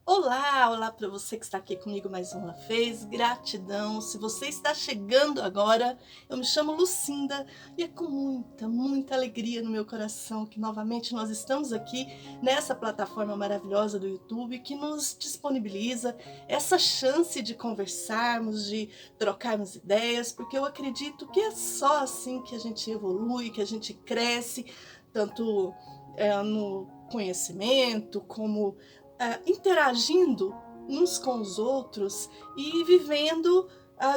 Olá, olá para você que está aqui comigo mais uma vez, gratidão. Se você está chegando agora, eu me chamo Lucinda e é com muita alegria no meu coração que novamente nós estamos aqui nessa plataforma maravilhosa do YouTube que nos disponibiliza essa chance de conversarmos, de trocarmos ideias, porque eu acredito que é só assim que a gente evolui, que a gente cresce, tanto no conhecimento como interagindo uns com os outros e vivendo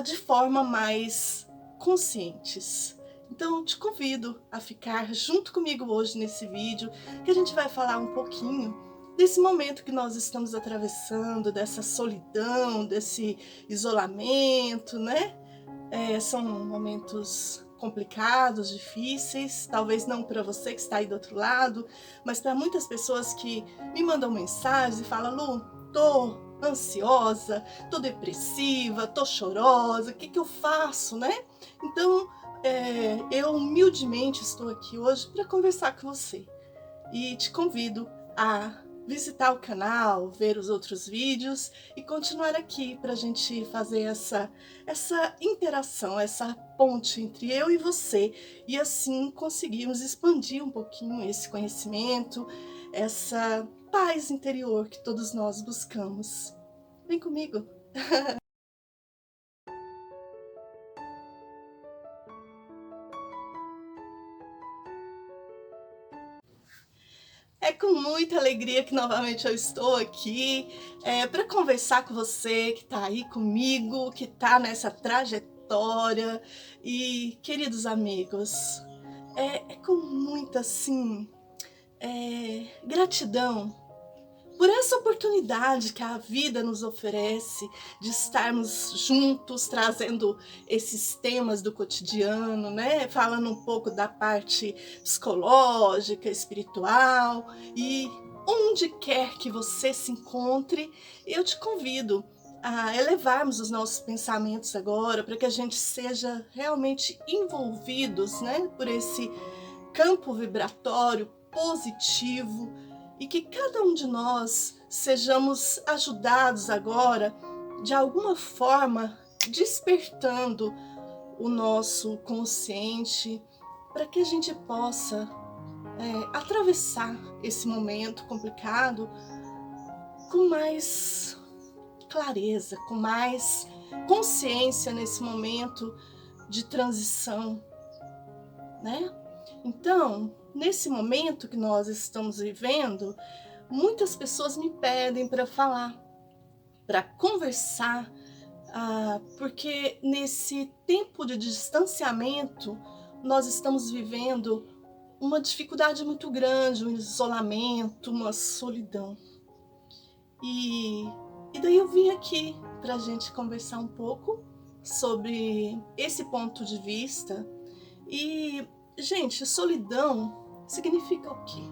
de forma mais conscientes. Então, te convido a ficar junto comigo hoje nesse vídeo, que a gente vai falar um pouquinho desse momento que nós estamos atravessando, dessa solidão, desse isolamento, né? São momentos complicados, difíceis, talvez não para você que está aí do outro lado, mas para muitas pessoas que me mandam mensagens e falam: Lu, tô ansiosa, tô depressiva, tô chorosa, o que que eu faço, né? Então, eu humildemente estou aqui hoje para conversar com você e te convido a visitar o canal, ver os outros vídeos e continuar aqui para a gente fazer essa interação, essa ponte entre eu e você, e assim conseguirmos expandir um pouquinho esse conhecimento, essa paz interior que todos nós buscamos. Vem comigo! É com muita alegria que novamente eu estou aqui para conversar com você que está aí comigo, que está nessa trajetória. E, queridos amigos, é com muita assim, gratidão por essa oportunidade que a vida nos oferece de estarmos juntos, trazendo esses temas do cotidiano, né? Falando um pouco da parte psicológica, espiritual, e onde quer que você se encontre, eu te convido a elevarmos os nossos pensamentos agora, para que a gente seja realmente envolvidos, né, por esse campo vibratório positivo e que cada um de nós sejamos ajudados agora, de alguma forma, despertando o nosso consciente para que a gente possa atravessar esse momento complicado com mais clareza, com mais consciência nesse momento de transição, né? Então, nesse momento que nós estamos vivendo, muitas pessoas me pedem para falar, para conversar, porque nesse tempo de distanciamento nós estamos vivendo uma dificuldade muito grande, um isolamento, uma solidão. E, e daí eu vim aqui para a gente conversar um pouco sobre esse ponto de vista. E, gente, solidão significa o quê?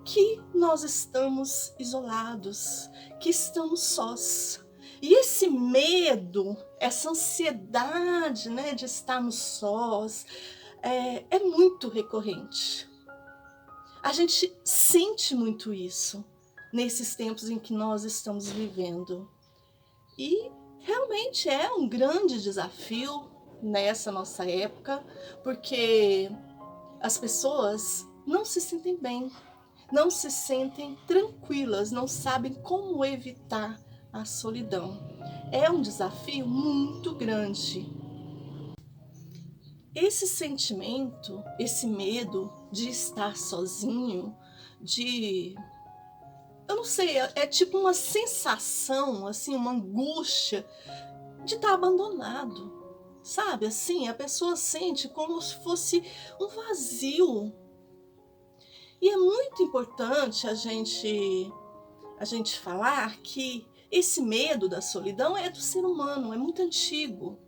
Que nós estamos isolados, que estamos sós. E esse medo, essa ansiedade, né, de estarmos sós, é muito recorrente. A gente sente muito isso nesses tempos em que nós estamos vivendo. E realmente é um grande desafio nessa nossa época, porque as pessoas não se sentem bem, não se sentem tranquilas, não sabem como evitar a solidão. É um desafio muito grande. Esse sentimento, esse medo de estar sozinho, de eu não sei, é tipo uma sensação, assim, uma angústia de estar abandonado, sabe? Assim, a pessoa sente como se fosse um vazio. E é muito importante a gente falar que esse medo da solidão é do ser humano, é muito antigo.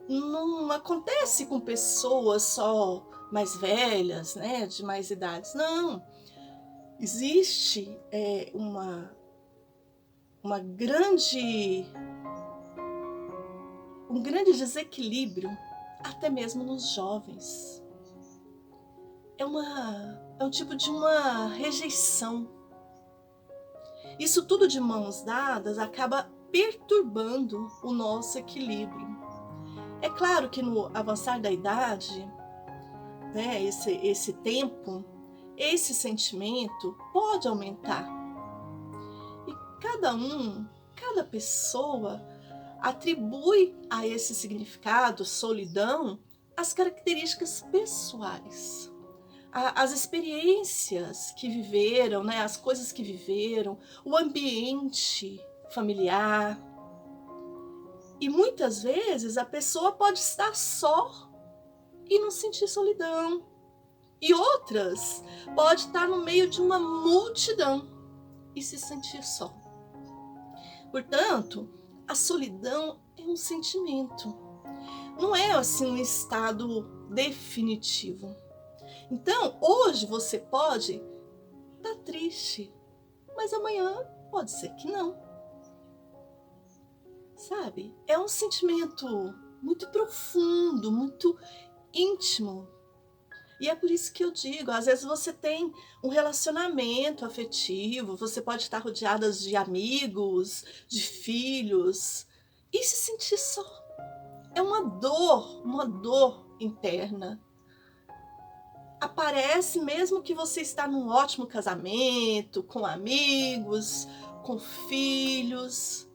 Não acontece com pessoas só mais velhas, né, de mais idades. Não, existe uma grande, um grande desequilíbrio até mesmo nos jovens. É um tipo de uma rejeição. Isso tudo de mãos dadas acaba perturbando o nosso equilíbrio. É claro que no avançar da idade, né, esse tempo, esse sentimento pode aumentar. E cada pessoa atribui a esse significado, solidão, as características pessoais, as experiências que viveram, né, as coisas que viveram, o ambiente familiar. E muitas vezes a pessoa pode estar só e não sentir solidão. E outras pode estar no meio de uma multidão e se sentir só. Portanto, a solidão é um sentimento. Não é assim um estado definitivo. Então, hoje você pode estar triste, mas amanhã pode ser que não. Sabe? É um sentimento muito profundo, muito íntimo. E é por isso que eu digo, às vezes você tem um relacionamento afetivo, você pode estar rodeada de amigos, de filhos, e se sentir só. É uma dor interna. Aparece mesmo que você está num ótimo casamento, com amigos, com filhos.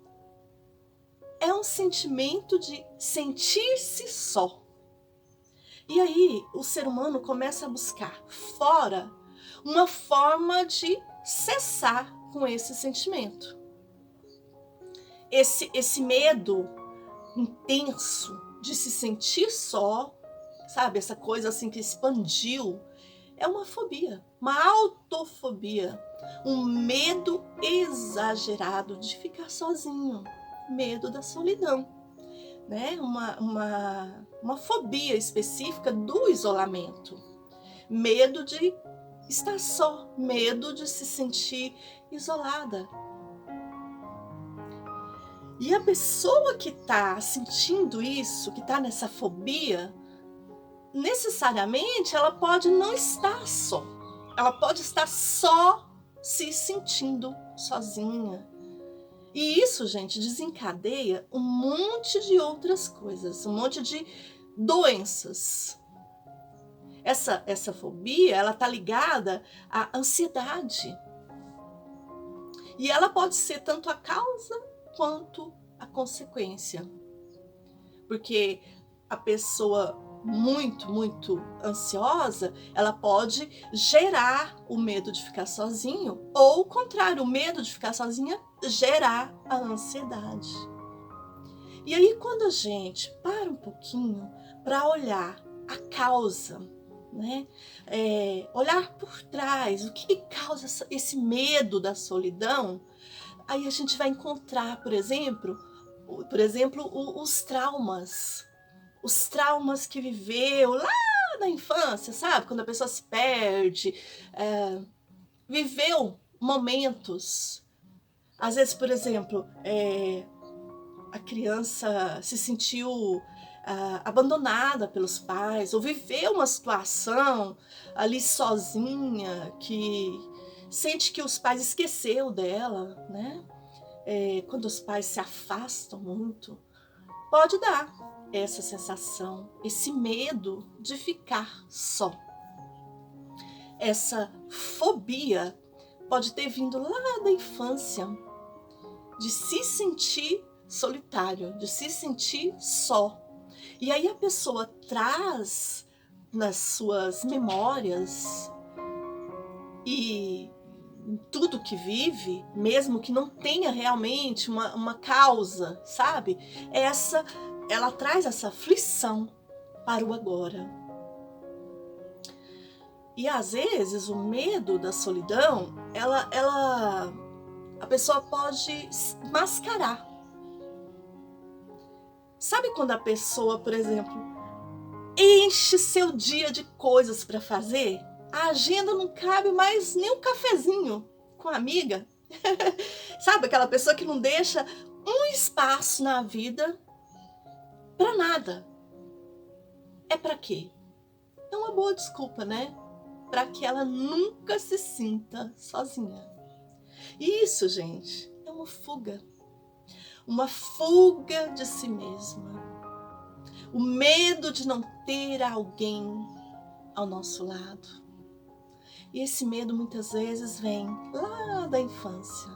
É um sentimento de sentir-se só. E aí o ser humano começa a buscar fora uma forma de cessar com esse sentimento. Esse medo intenso de se sentir só, sabe? Essa coisa assim que expandiu, é uma fobia, uma autofobia, um medo exagerado de ficar sozinho, medo da solidão, né? Uma fobia específica do isolamento, medo de estar só, medo de se sentir isolada. E a pessoa que está sentindo isso, que está nessa fobia, necessariamente ela pode não estar só. Ela pode estar só se sentindo sozinha. E isso, gente, desencadeia um monte de outras coisas, um monte de doenças. Essa fobia, ela está ligada à ansiedade. E ela pode ser tanto a causa quanto a consequência. Porque a pessoa muito ansiosa, ela pode gerar o medo de ficar sozinho, ou o contrário, o medo de ficar sozinha gerar a ansiedade. E aí quando a gente para um pouquinho para olhar a causa, né? Olhar por trás, o que causa esse medo da solidão, aí a gente vai encontrar, por exemplo, os traumas que viveu lá na infância, sabe? Quando a pessoa se perde, viveu momentos. Às vezes, por exemplo, a criança se sentiu abandonada pelos pais, ou viveu uma situação ali sozinha, que sente que os pais esqueceu dela, né? Quando os pais se afastam muito, pode dar essa sensação, esse medo de ficar só. Essa fobia pode ter vindo lá da infância, de se sentir solitário, de se sentir só. E aí a pessoa traz nas suas memórias e em tudo que vive, mesmo que não tenha realmente uma causa, sabe? Ela traz essa aflição para o agora. E às vezes o medo da solidão, a pessoa pode mascarar. Sabe quando a pessoa, por exemplo, enche seu dia de coisas para fazer? A agenda não cabe mais nem um cafezinho com a amiga. Sabe aquela pessoa que não deixa um espaço na vida para nada. É para quê? É uma boa desculpa, né? Para que ela nunca se sinta sozinha. Isso, gente, é uma fuga de si mesma. O medo de não ter alguém ao nosso lado. E esse medo muitas vezes vem lá da infância.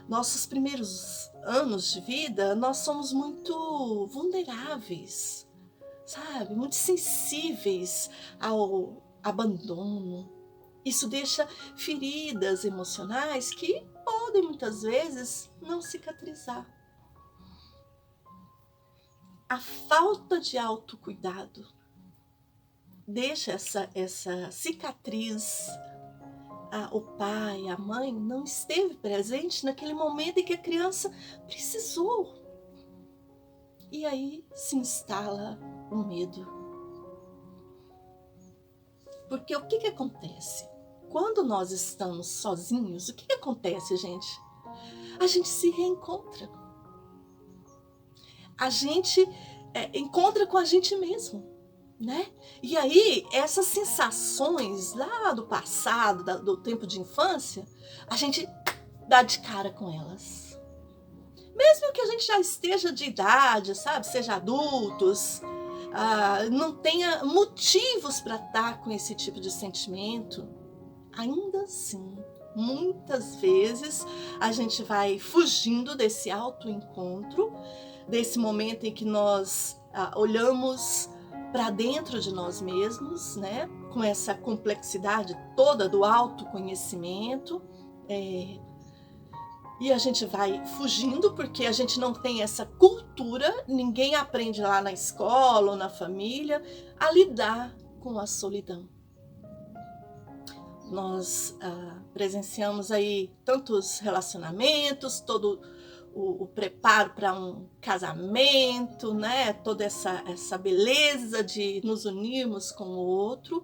Nossos primeiros anos de vida, nós somos muito vulneráveis, sabe? Muito sensíveis ao abandono. Isso deixa feridas emocionais que podem muitas vezes não cicatrizar. A falta de autocuidado deixa essa cicatriz. O pai, a mãe não esteve presente naquele momento em que a criança precisou. E aí se instala o medo. Porque o que acontece? Quando nós estamos sozinhos, o que acontece, gente? A gente se reencontra. A gente encontra com a gente mesmo, né? E aí, essas sensações lá do passado, do tempo de infância, a gente dá de cara com elas. Mesmo que a gente já esteja de idade, sabe? Seja adultos, não tenha motivos para estar com esse tipo de sentimento, ainda assim, muitas vezes a gente vai fugindo desse autoencontro, desse momento em que nós olhamos para dentro de nós mesmos, né? Com essa complexidade toda do autoconhecimento, e a gente vai fugindo porque a gente não tem essa cultura, ninguém aprende lá na escola ou na família a lidar com a solidão. Nós presenciamos aí tantos relacionamentos, todo o preparo para um casamento, né? Toda essa beleza de nos unirmos com o outro,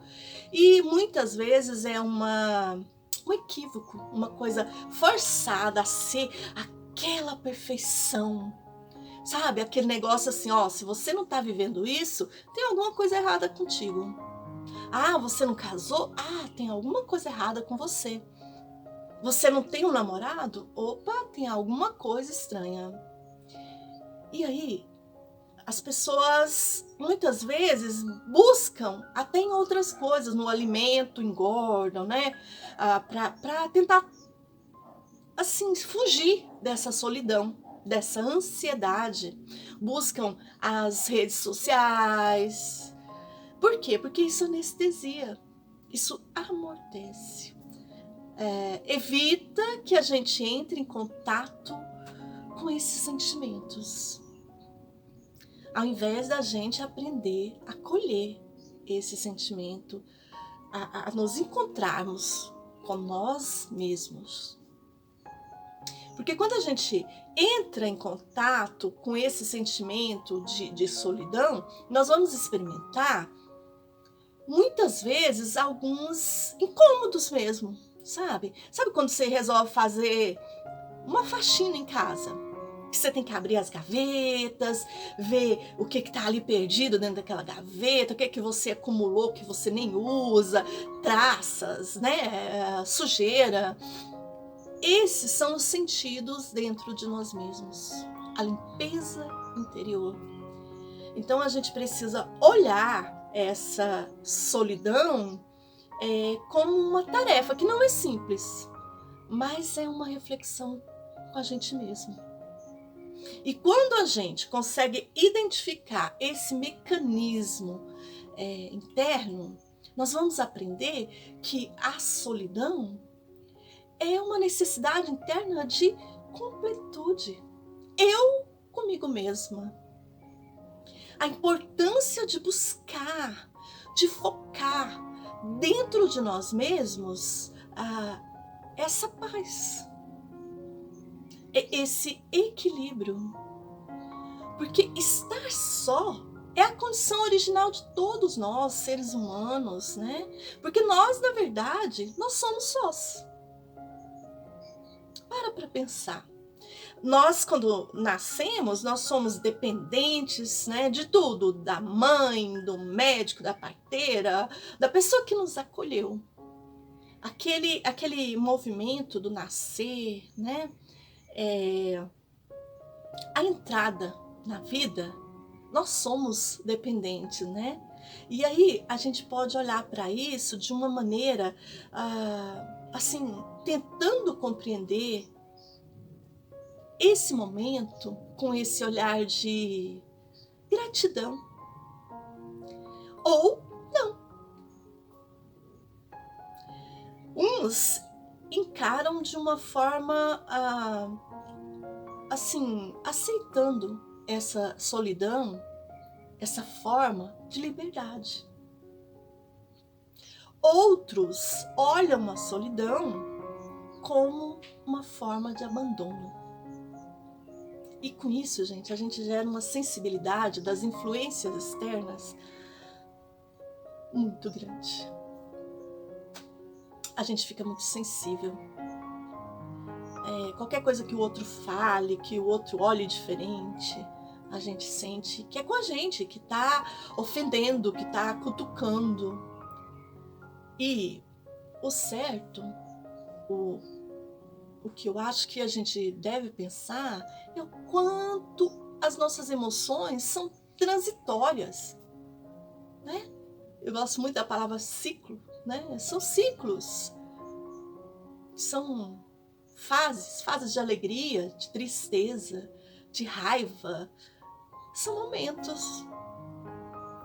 e muitas vezes é um equívoco, uma coisa forçada a ser aquela perfeição, sabe? Aquele negócio assim, se você não está vivendo isso, tem alguma coisa errada contigo. Você não casou? Tem alguma coisa errada com você. Você não tem um namorado? Opa, tem alguma coisa estranha. E aí, as pessoas muitas vezes buscam até em outras coisas, no alimento, engordam, né? Para tentar, assim, fugir dessa solidão, dessa ansiedade. Buscam as redes sociais. Por quê? Porque isso anestesia, isso amortece. Evita que a gente entre em contato com esses sentimentos. Ao invés da gente aprender a acolher esse sentimento, a nos encontrarmos com nós mesmos. Porque quando a gente entra em contato com esse sentimento de solidão, nós vamos experimentar muitas vezes alguns incômodos mesmo. Sabe quando você resolve fazer uma faxina em casa? Que você tem que abrir as gavetas, ver o que está ali perdido dentro daquela gaveta, o que você acumulou que você nem usa, traças, né? Sujeira. Esses são os sentidos dentro de nós mesmos. A limpeza interior. Então a gente precisa olhar essa solidão como uma tarefa que não é simples, mas é uma reflexão com a gente mesmo. E quando a gente consegue identificar esse mecanismo interno, nós vamos aprender que a solidão é uma necessidade interna de completude. Eu comigo mesma. A importância de buscar, de focar dentro de nós mesmos essa paz, esse equilíbrio. Porque estar só é a condição original de todos nós, seres humanos, né? Porque nós, na verdade, nós somos sós. Para pensar. Nós, quando nascemos, nós somos dependentes, né, de tudo, da mãe, do médico, da parteira, da pessoa que nos acolheu. aquele movimento do nascer, né? A entrada na vida, nós somos dependentes, né? E aí a gente pode olhar para isso de uma maneira, assim, tentando compreender esse momento com esse olhar de gratidão. Ou não. Uns encaram de uma forma, assim, aceitando essa solidão, essa forma de liberdade. Outros olham a solidão como uma forma de abandono. E com isso, gente, a gente gera uma sensibilidade das influências externas muito grande. A gente fica muito sensível. Qualquer coisa que o outro fale, que o outro olhe diferente, a gente sente que é com a gente, que tá ofendendo, que tá cutucando. E o certo, o que eu acho que a gente deve pensar é o quanto as nossas emoções são transitórias, né? Eu gosto muito da palavra ciclo, né? São ciclos, são fases de alegria, de tristeza, de raiva. São momentos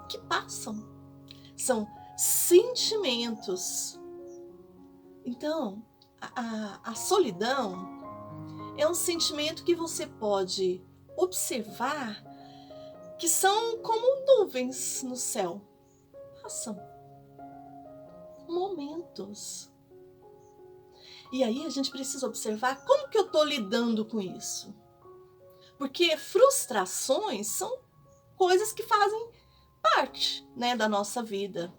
que passam, são sentimentos. Então, a solidão é um sentimento que você pode observar que são como nuvens no céu. Passam momentos. E aí a gente precisa observar como que eu estou lidando com isso. Porque frustrações são coisas que fazem parte, né, da nossa vida.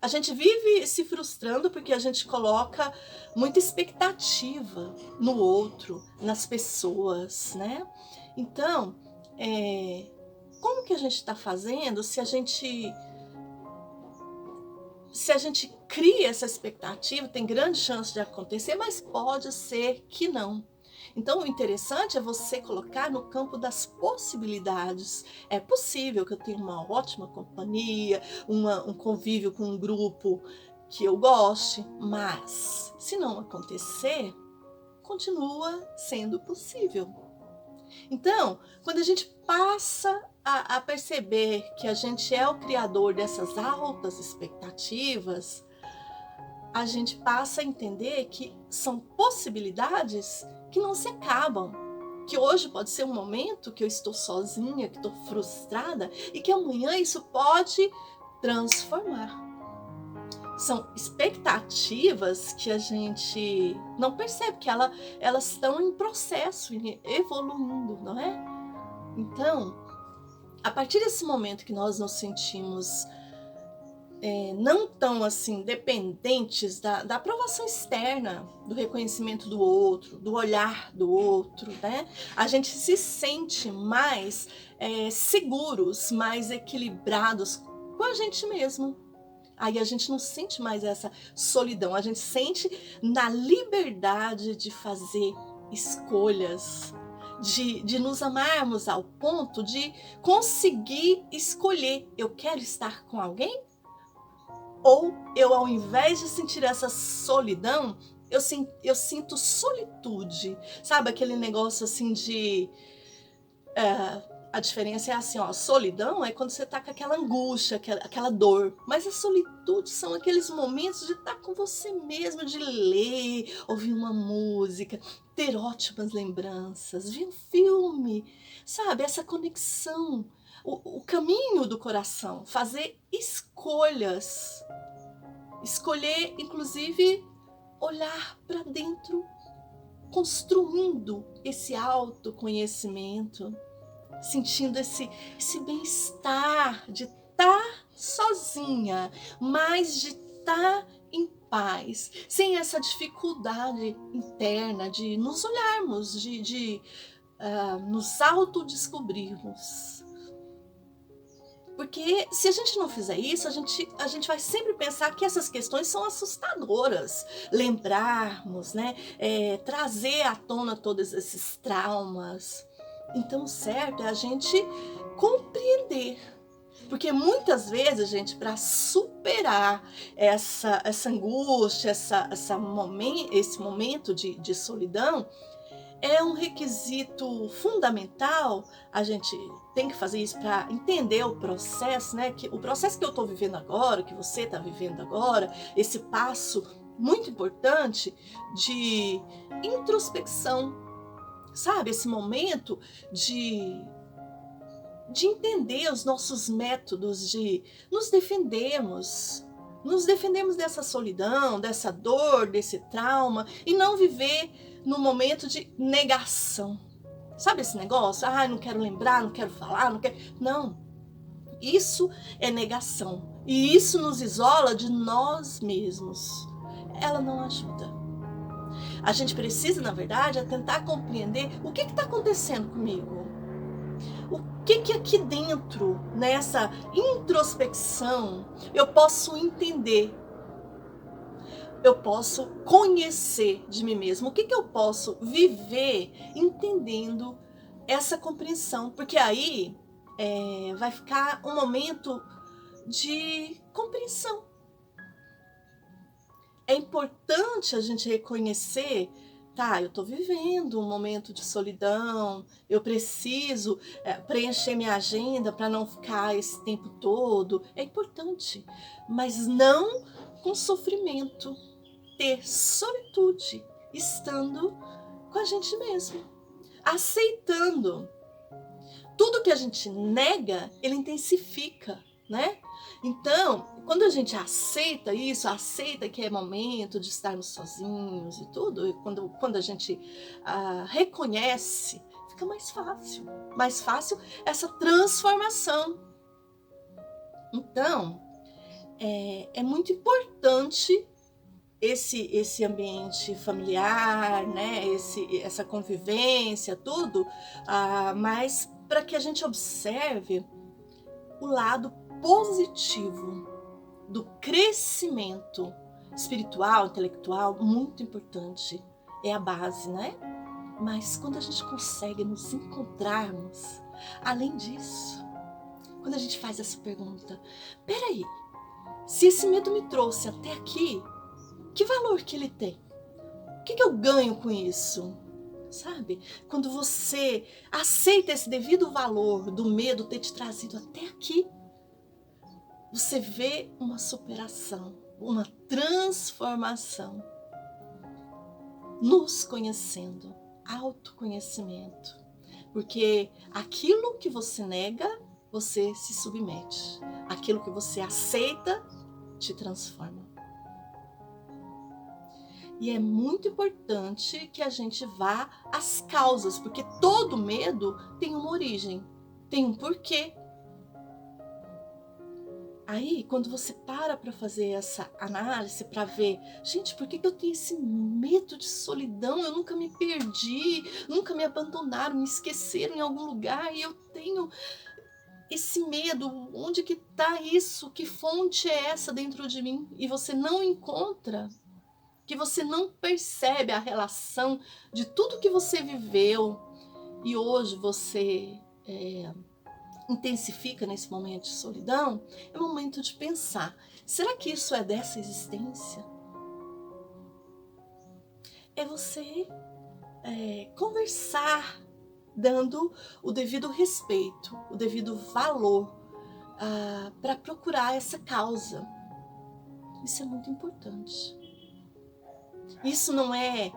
A gente vive se frustrando porque a gente coloca muita expectativa no outro, nas pessoas, né? Então, como que a gente está fazendo se a gente cria essa expectativa? Tem grande chance de acontecer, mas pode ser que não. Então, o interessante é você colocar no campo das possibilidades. É possível que eu tenha uma ótima companhia, um convívio com um grupo que eu goste, mas se não acontecer, continua sendo possível. Então, quando a gente passa a perceber que a gente é o criador dessas altas expectativas, a gente passa a entender que são possibilidades que não se acabam. Que hoje pode ser um momento que eu estou sozinha, que estou frustrada, e que amanhã isso pode transformar. São expectativas que a gente não percebe, que elas estão em processo, evoluindo, não é? Então, a partir desse momento que nós nos sentimos não tão assim dependentes da aprovação externa, do reconhecimento do outro, do olhar do outro, né? A gente se sente mais seguros, mais equilibrados com a gente mesmo. Aí a gente não sente mais essa solidão, a gente sente na liberdade de fazer escolhas, de nos amarmos ao ponto de conseguir escolher: eu quero estar com alguém? Ou eu, ao invés de sentir essa solidão, eu sinto solitude. Sabe aquele negócio assim de... a diferença é assim, ó, solidão é quando você tá com aquela angústia, aquela dor. Mas a solitude são aqueles momentos de estar com você mesmo, de ler, ouvir uma música, ter ótimas lembranças, ver um filme, sabe? Essa conexão, o caminho do coração, fazer escolhas. Escolher, inclusive, olhar para dentro, construindo esse autoconhecimento, sentindo esse bem-estar de estar sozinha, mas de estar em paz, sem essa dificuldade interna de nos olharmos, de nos autodescobrirmos. Porque se a gente não fizer isso, a gente vai sempre pensar que essas questões são assustadoras. Lembrarmos, né? Trazer à tona todos esses traumas. Então, o certo é a gente compreender. Porque muitas vezes, gente, para superar essa angústia, esse momento de solidão, é um requisito fundamental. A gente tem que fazer isso para entender o processo, né? Que o processo que eu estou vivendo agora, que você está vivendo agora, esse passo muito importante de introspecção, sabe? Esse momento de entender os nossos métodos, de nos defendermos. Nos defendemos dessa solidão, dessa dor, desse trauma, e não viver no momento de negação. Sabe esse negócio? Ah, não quero lembrar, não quero falar, não quero... Não. Isso é negação. E isso nos isola de nós mesmos. Ela não ajuda. A gente precisa, na verdade, tentar compreender o que está acontecendo comigo. O que aqui dentro, nessa introspecção, eu posso entender? Eu posso conhecer de mim mesmo? O que eu posso viver entendendo essa compreensão? Porque aí vai ficar um momento de compreensão. É importante a gente reconhecer, tá, eu tô vivendo um momento de solidão, eu preciso preencher minha agenda para não ficar esse tempo todo. É importante, mas não com sofrimento. Ter solitude, estando com a gente mesmo, aceitando. Tudo que a gente nega, ele intensifica, né? Então, quando a gente aceita isso, aceita que é momento de estarmos sozinhos e tudo, e quando a gente reconhece, fica mais fácil essa transformação. Então, é muito importante esse ambiente familiar, né? Essa convivência, tudo, mas para que a gente observe o lado positivo do crescimento espiritual, intelectual, muito importante. É a base, né? Mas quando a gente consegue nos encontrarmos, além disso, quando a gente faz essa pergunta, peraí, se esse medo me trouxe até aqui, que valor que ele tem? O que eu ganho com isso? Sabe? Quando você aceita esse devido valor do medo ter te trazido até aqui, você vê uma superação, uma transformação. Nos conhecendo, autoconhecimento. Porque aquilo que você nega, você se submete. Aquilo que você aceita, te transforma. E é muito importante que a gente vá às causas, porque todo medo tem uma origem, tem um porquê. Aí, quando você para fazer essa análise, para ver, gente, por que eu tenho esse medo de solidão? Eu nunca me perdi, nunca me abandonaram, me esqueceram em algum lugar e eu tenho esse medo. Onde que está isso? Que fonte é essa dentro de mim? E você não encontra, que você não percebe a relação de tudo que você viveu e hoje você intensifica nesse momento de solidão, é o momento de pensar, será que isso é dessa existência? É você conversar, dando o devido respeito, o devido valor para procurar essa causa. Isso é muito importante. Isso não é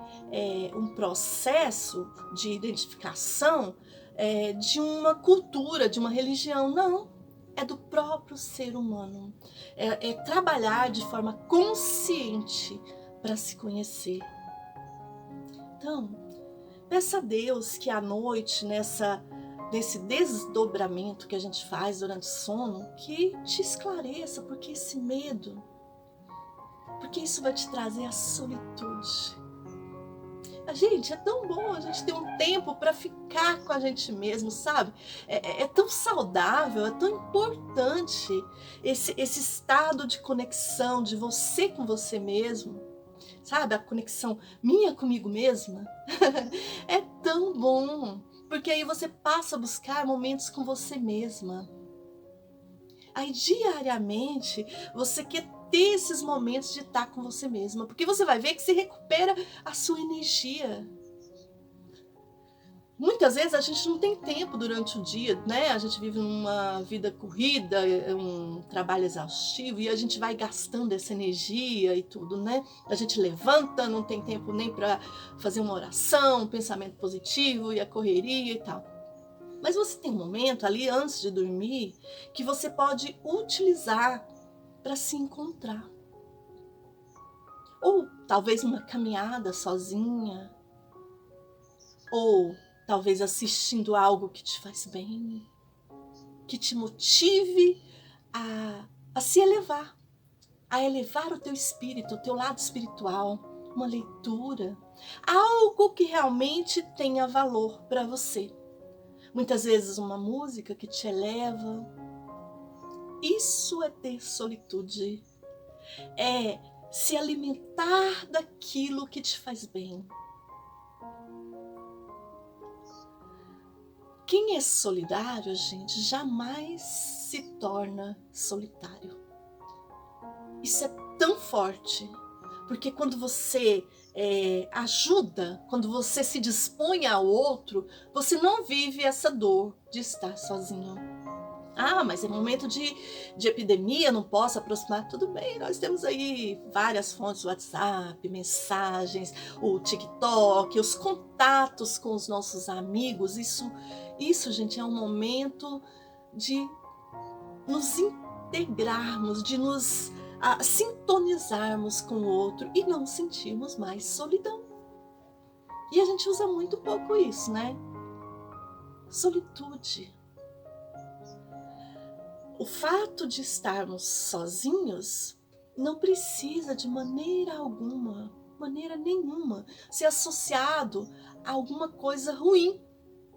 um processo de identificação de uma cultura, de uma religião, não. É do próprio ser humano. É trabalhar de forma consciente para se conhecer. Então, peça a Deus que à noite, nesse desdobramento que a gente faz durante o sono, que te esclareça, porque esse medo, porque isso vai te trazer a solitude. Gente, é tão bom a gente ter um tempo para ficar com a gente mesmo, sabe? É tão saudável, é tão importante esse estado de conexão de você com você mesmo, sabe? A conexão minha comigo mesma. É tão bom, porque aí você passa a buscar momentos com você mesma. Aí diariamente você quer ter esses momentos de estar com você mesma, porque você vai ver que se recupera a sua energia. Muitas vezes a gente não tem tempo durante o dia, né? A gente vive uma vida corrida, um trabalho exaustivo e a gente vai gastando essa energia e tudo, né? A gente levanta, não tem tempo nem para fazer uma oração, um pensamento positivo e a correria e tal. Mas você tem um momento ali antes de dormir que você pode utilizar para se encontrar. Ou talvez uma caminhada sozinha, ou talvez assistindo algo que te faz bem, que te motive a se elevar, a elevar o teu espírito, o teu lado espiritual, uma leitura, algo que realmente tenha valor para você. Muitas vezes uma música que te eleva. Isso é ter solitude, é se alimentar daquilo que te faz bem. Quem é solidário, gente, jamais se torna solitário. Isso é tão forte, porque quando você ajuda, quando você se dispõe ao outro, você não vive essa dor de estar sozinho. Ah, mas é momento de epidemia, não posso aproximar. Tudo bem, nós temos aí várias fontes, WhatsApp, mensagens, o TikTok, os contatos com os nossos amigos. Isso, gente, é um momento de nos integrarmos, de nos sintonizarmos com o outro e não sentirmos mais solidão. E a gente usa muito pouco isso, né? Solitude. O fato de estarmos sozinhos não precisa de maneira alguma, maneira nenhuma, ser associado a alguma coisa ruim.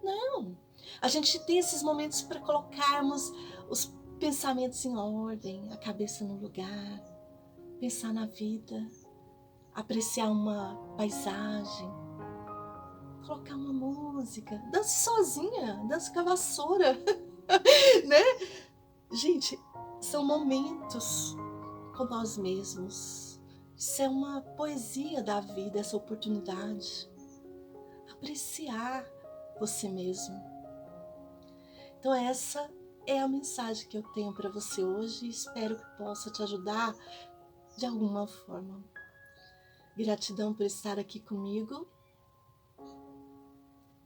Não. A gente tem esses momentos para colocarmos os pensamentos em ordem, a cabeça no lugar, pensar na vida, apreciar uma paisagem, colocar uma música, dance sozinha, dance com a vassoura, né? Gente, são momentos com nós mesmos. Isso é uma poesia da vida, essa oportunidade. Apreciar você mesmo. Então essa é a mensagem que eu tenho para você hoje e espero que possa te ajudar de alguma forma. Gratidão por estar aqui comigo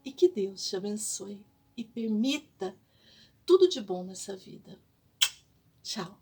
e que Deus te abençoe e permita tudo de bom nessa vida. Tchau.